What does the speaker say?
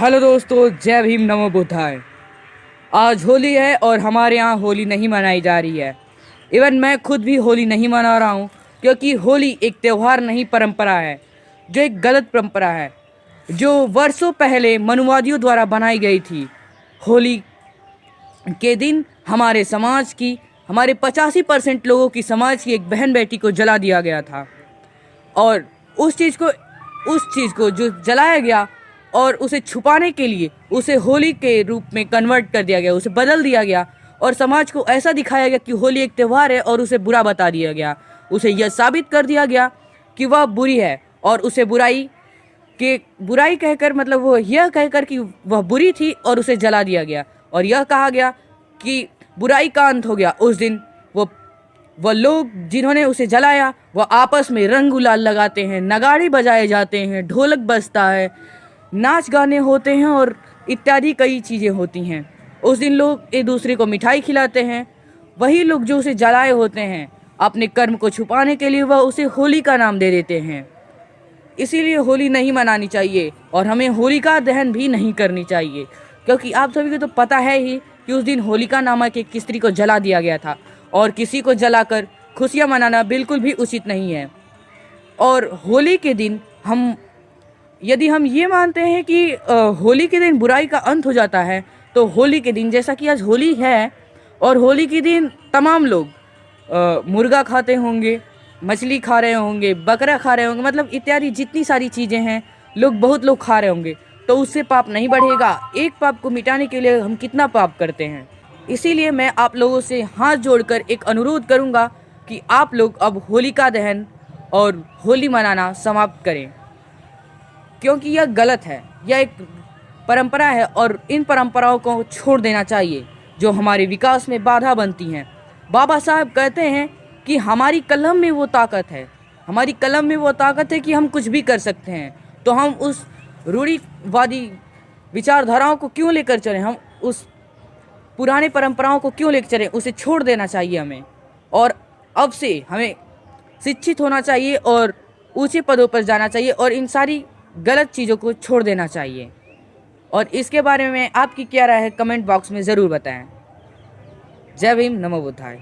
Hello दोस्तों, जय भीम नमो बुद्धाय। आज होली है और हमारे यहाँ होली नहीं मनाई जा रही है। इवन मैं खुद भी होली नहीं मना रहा हूँ, क्योंकि होली एक त्यौहार नहीं, परंपरा है, जो एक गलत परंपरा है, जो वर्षों पहले मनुवादियों द्वारा बनाई गई थी। होली के दिन हमारे समाज की, हमारे 85% लोगों की समाज की एक बहन बेटी को जला दिया गया था। और उस चीज़ को जो जलाया गया और उसे छुपाने के लिए उसे होली के रूप में कन्वर्ट कर दिया गया, उसे बदल दिया गया और समाज को ऐसा दिखाया गया कि होली एक त्यौहार है और उसे बुरा बता दिया गया। उसे यह साबित कर दिया गया कि वह बुरी है और उसे बुराई कहकर, मतलब वो यह कहकर कि वह बुरी थी और उसे जला दिया गया। और यह कहा गया कि बुराई का अंत हो गया। उस दिन वह लोग जिन्होंने उसे जलाया वह आपस में रंग गुलाल लगाते हैं, नगाड़े बजाए जाते हैं, ढोलक बजता है, नाच गाने होते हैं और इत्यादि कई चीज़ें होती हैं। उस दिन लोग एक दूसरे को मिठाई खिलाते हैं। वही लोग जो उसे जलाए होते हैं, अपने कर्म को छुपाने के लिए वह उसे होली का नाम दे देते हैं। इसीलिए होली नहीं मनानी चाहिए और हमें होलिका दहन भी नहीं करनी चाहिए, क्योंकि आप सभी को तो पता है ही कि उस दिन होलिका नामक एक स्त्री को जला दिया गया था। और किसी को जलाकर खुशियाँ मनाना बिल्कुल भी उचित नहीं है। और होली के दिन यदि हम ये मानते हैं कि होली के दिन बुराई का अंत हो जाता है, तो होली के दिन, जैसा कि आज होली है और होली के दिन तमाम लोग मुर्गा खाते होंगे, मछली खा रहे होंगे, बकरा खा रहे होंगे, मतलब इत्यादि जितनी सारी चीज़ें हैं बहुत लोग खा रहे होंगे, तो उससे पाप नहीं बढ़ेगा। एक पाप को मिटाने के लिए हम कितना पाप करते हैं। इसीलिए मैं आप लोगों से हाथ जोड़कर एक अनुरोध करूंगा कि आप लोग अब होलिका दहन और होली मनाना समाप्त करें, क्योंकि यह गलत है। यह एक परंपरा है और इन परंपराओं को छोड़ देना चाहिए जो हमारे विकास में बाधा बनती हैं। बाबा साहब कहते हैं कि हमारी कलम में वो ताकत है, हमारी कलम में वो ताकत है कि हम कुछ भी कर सकते हैं। तो हम उस रूढ़िवादी विचारधाराओं को क्यों लेकर चलें, हम उस पुराने परंपराओं को क्यों लेकर चलें। उसे छोड़ देना चाहिए हमें, और अब से हमें शिक्षित होना चाहिए और ऊंचे पदों पर जाना चाहिए और इन सारी गलत चीज़ों को छोड़ देना चाहिए। और इसके बारे में आपकी क्या राय है, कमेंट बॉक्स में ज़रूर बताएं। जय भीम नमो बुद्धाय।